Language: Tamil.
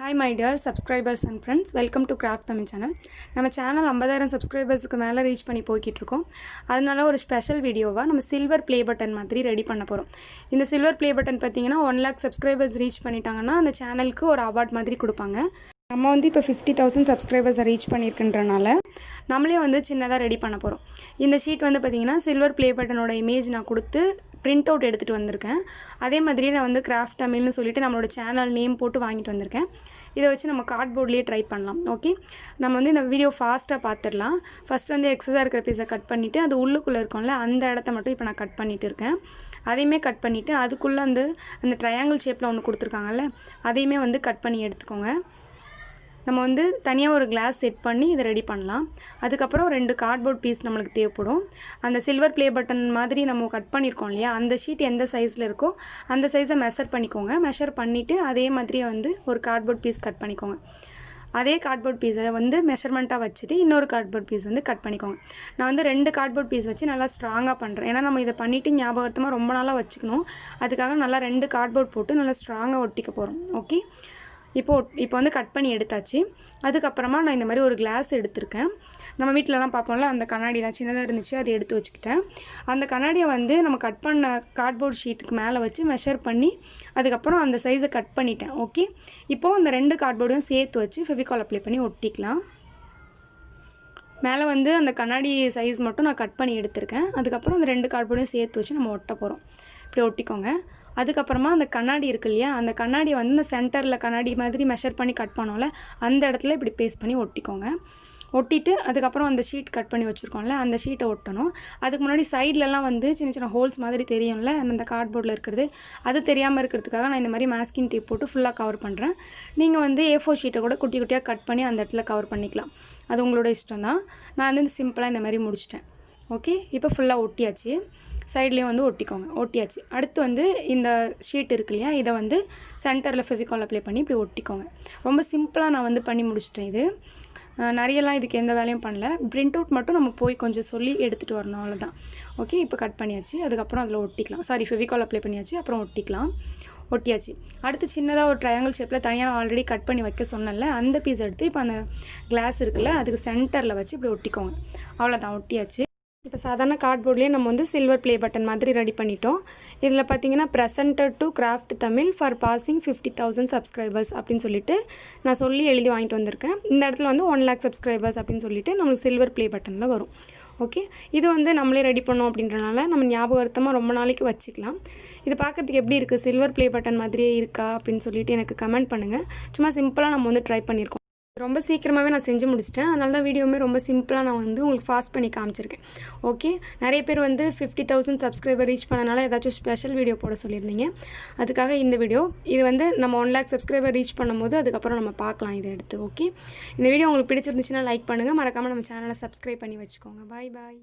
Hi my dear subscribers and friends, welcome to Craft Tamil channel. நம்ம சேனல் 50000 சப்ஸ்கிரைபர்ஸ்க்கு மேலே ரீச் பண்ணி போய்கிட்டு இருக்கோம். அதனால ஒரு ஸ்பெஷல் வீடியோவா நம்ம சில்வர் ப்ளே பட்டன் மாதிரி ரெடி பண்ண போறோம். இந்த சில்வர் ப்ளே பட்டன் பார்த்தீங்கன்னா 1 lakh சப்ஸ்கிரைபர்ஸ் ரீச் பண்ணிட்டாங்கன்னா அந்த சேனலுக்கு ஒரு அவார்ட் மாதிரி கொடுப்பாங்க. நம்ம வந்து இப்போ 50,000 சப்ஸ்கிரைபர்ஸை ரீச் பண்ணியிருக்கின்றனால நம்மளே வந்து சின்னதாக ரெடி பண்ண போகிறோம். இந்த ஷீட் வந்து பார்த்திங்கன்னா சில்வர் ப்ளே பட்டனோட இமேஜ் நான் கொடுத்து பிரிண்ட் அவுட் எடுத்துகிட்டு வந்திருக்கேன். அதே மாதிரியே நான் வந்து கிராஃப்ட் தமிழ்னு சொல்லிட்டு நம்மளோட சேனல் நேம் போட்டு வாங்கிட்டு வந்திருக்கேன். இதை வச்சு நம்ம கார்ட்போர்ட்லேயே ட்ரை பண்ணலாம். ஓகே, நம்ம வந்து இந்த வீடியோ ஃபாஸ்ட்டாக பார்த்துடலாம். ஃபஸ்ட் வந்து எக்ஸஸாக இருக்கிற பீஸை கட் பண்ணிவிட்டு அது உள்ளுக்குள்ளே இருக்கும்ல அந்த இடத்த மட்டும் இப்போ நான் கட் பண்ணிகிட்டு இருக்கேன். அதையுமே கட் பண்ணிவிட்டு அதுக்குள்ளே வந்து அந்த ட்ரையாங்கிள் ஷேப்பில் ஒன்று கொடுத்துருக்காங்கல்ல அதையுமே வந்து கட் பண்ணி எடுத்துக்கோங்க. நம்ம வந்து தனியாக ஒரு கிளாஸ் செட் பண்ணி இதை ரெடி பண்ணலாம். அதுக்கப்புறம் 2 கார்ட்போர்ட் பீஸ் நம்மளுக்கு தேவைப்படும். அந்த சில்வர் ப்ளே பட்டன் மாதிரி நம்ம கட் பண்ணியிருக்கோம் இல்லையா, அந்த ஷீட் எந்த சைஸில் இருக்கோ அந்த சைஸை மெஷர் பண்ணிக்கோங்க. மெஷர் பண்ணிவிட்டு அதே மாதிரியே வந்து ஒரு கார்ட்போர்ட் பீஸ் கட் பண்ணிக்கோங்க. அதே கார்ட்போர்ட் பீஸை வந்து மெஷர்மெண்ட்டாக வச்சுட்டு இன்னொரு கார்ட்போர்ட் பீஸ் வந்து கட் பண்ணிக்கோங்க. நான் வந்து 2 கார்ட்போர்ட் பீஸ் வச்சு நல்லா ஸ்ட்ராங்காக பண்ணுறேன். ஏன்னா நம்ம இதை பண்ணிவிட்டு ஞாபகமாக ரொம்ப நாளாக வச்சுக்கணும். அதுக்காக நல்லா 2 கார்ட்போர்ட் போட்டு நல்லா ஸ்ட்ராங்காக ஒட்டிக்க போகிறோம். ஓகே, இப்போ வந்து கட் பண்ணி எடுத்தாச்சு. அதுக்கப்புறமா நான் இந்த மாதிரி ஒரு கிளாஸ் எடுத்திருக்கேன். நம்ம வீட்டிலலாம் பார்ப்போம்ல அந்த கண்ணாடி தான் சின்னதாக இருந்துச்சு, அதை எடுத்து வச்சுக்கிட்டேன். அந்த கண்ணாடியை வந்து நம்ம கட் பண்ண கார்ட்போர்ட் ஷீட்டுக்கு மேலே வச்சு மெஷர் பண்ணி அதுக்கப்புறம் அந்த சைஸை கட் பண்ணிட்டேன். ஓகே, இப்போது அந்த 2 கார்ட்போர்டையும் சேர்த்து வச்சு ஃபெவிகால் அப்ளை பண்ணி ஒட்டிக்கலாம். மேலே வந்து அந்த கண்ணாடி சைஸ் மட்டும் நான் கட் பண்ணி எடுத்திருக்கேன். அதுக்கப்புறம் அந்த 2 கார்ட்போர்டையும் சேர்த்து வச்சு நம்ம ஒட்ட போகிறோம். இப்படி ஒட்டிக்கோங்க. அதுக்கப்புறமா அந்த கண்ணாடி இருக்கு இல்லையா, அந்த கண்ணாடியை வந்து இந்த சென்டரில் கண்ணாடி மாதிரி மெஷர் பண்ணி கட் பண்ணோம்ல அந்த இடத்துல இப்படி பேஸ்ட் பண்ணி ஒட்டிக்கோங்க. ஒட்டிட்டு அதுக்கப்புறம் அந்த ஷீட் கட் பண்ணி வச்சுருக்கோம்ல அந்த ஷீட்டை ஒட்டணும். அதுக்கு முன்னாடி சைட்லலாம் வந்து சின்ன சின்ன ஹோல்ஸ் மாதிரி தெரியும்ல அந்த கார்ட்போர்டில் இருக்கிறது, அது தெரியாமல் இருக்கிறதுக்காக நான் இந்த மாதிரி மாஸ்கிங் டேப் போட்டு ஃபுல்லாக கவர் பண்ணுறேன். நீங்கள் வந்து A4 ஷீட்டை கூட குட்டி குட்டியாக கட் பண்ணி அந்த இடத்துல கவர் பண்ணிக்கலாம். அது உங்களோட இஷ்டம் தான். நான் வந்து சிம்பிளாக இந்த மாதிரி முடிச்சிட்டேன். ஓகே, இப்போ ஃபுல்லாக ஒட்டியாச்சு. சைட்லேயும் வந்து ஒட்டிக்கோங்க. ஒட்டியாச்சு. அடுத்து வந்து இந்த ஷீட் இருக்கு இல்லையா, இதை வந்து சென்டரில் ஃபெவிகால் அப்ளை பண்ணி இப்படி ஒட்டிக்கோங்க. ரொம்ப சிம்பிளாக நான் வந்து பண்ணி முடிச்சிட்டேன். இது நிறையலாம் இதுக்கு எந்த வேலையும் பண்ணல. பிரிண்ட் அவுட் மட்டும் நம்ம போய் கொஞ்சம் சொல்லி எடுத்துகிட்டு வரணும், அவ்வளோதான். ஓகே, இப்போ கட் பண்ணியாச்சு. அதுக்கப்புறம் அதில் ஒட்டிக்கலாம். ஃபெவிகால் அப்ளை பண்ணியாச்சு, அப்புறம் ஒட்டிக்கலாம். ஒட்டியாச்சு. அடுத்து சின்னதாக ஒரு ட்ரையாங்கிள் ஷேப்பில் தனியாக ஆல்ரெடி கட் பண்ணி வைக்க சொன்னல அந்த பீஸ் எடுத்து இப்போ அந்த கிளாஸ் இருக்குல்ல அதுக்கு சென்டரில் வச்சு இப்படி ஒட்டிக்கோங்க. அவ்வளோதான், ஒட்டியாச்சு. இப்போ சாதாரண கார்ட்போர்ட்லேயே நம்ம வந்து சில்வர் ப்ளே பட்டன் மாதிரி ரெடி பண்ணிட்டோம். இதில் பார்த்தீங்கன்னா presented to craft Tamil for passing 50,000 subscribers அப்படின்னு சொல்லிட்டு நான் சொல்லி எழுதி வாங்கிட்டு வந்திருக்கேன். இந்த இடத்துல வந்து 1 lakh சப்ஸ்கிரைபர்ஸ் அப்படின்னு சொல்லிட்டு நம்மளுக்கு சில்வர் ப்ளே பட்டனில் வரும். ஓகே, இது வந்து நம்மளே ரெடி பண்ணோம் அப்படின்றனால நம்ம ஞாபகார்த்தமாக ரொம்ப நாளைக்கு வச்சுக்கலாம். இது பார்க்குறதுக்கு எப்படி இருக்குது, சில்வர் ப்ளே பட்டன் மாதிரியே இருக்கா அப்படின்னு சொல்லிட்டு எனக்கு கமெண்ட் பண்ணுங்கள். சும்மா சிம்பிளாக நம்ம வந்து ட்ரை பண்ணியிருக்கோம். ரொம்ப சீக்கிரமாகவே நான் செஞ்சு முடிச்சிட்டேன். அதனால தான் வீடியோவுமே ரொம்ப சிம்பிளாக நான் வந்து உங்களுக்கு ஃபாஸ்ட் பண்ணி காமிச்சிருக்கேன். ஓகே, நிறைய பேர் வந்து 50,000 சப்ஸ்கிரைபர் ரீச் பண்ணனால ஏதாச்சும் ஸ்பெஷல் வீடியோ போட சொல்லியிருந்தீங்க. அதுக்காக இந்த வீடியோ இது வந்து நம்ம 1 lakh சப்ஸ்கிரைபர் ரீச் பண்ணும்போது அதுக்கப்புறம் நம்ம பார்க்கலாம் இதை எடுத்து. ஓகே, இந்த வீடியோ உங்களுக்கு பிடிச்சிருந்துச்சுன்னா லைக் பண்ணுங்கள். மறக்காமல் நம்ம சேனலை சப்ஸ்கிரைப் பண்ணி வச்சுக்கோங்க. பாய் பாய்.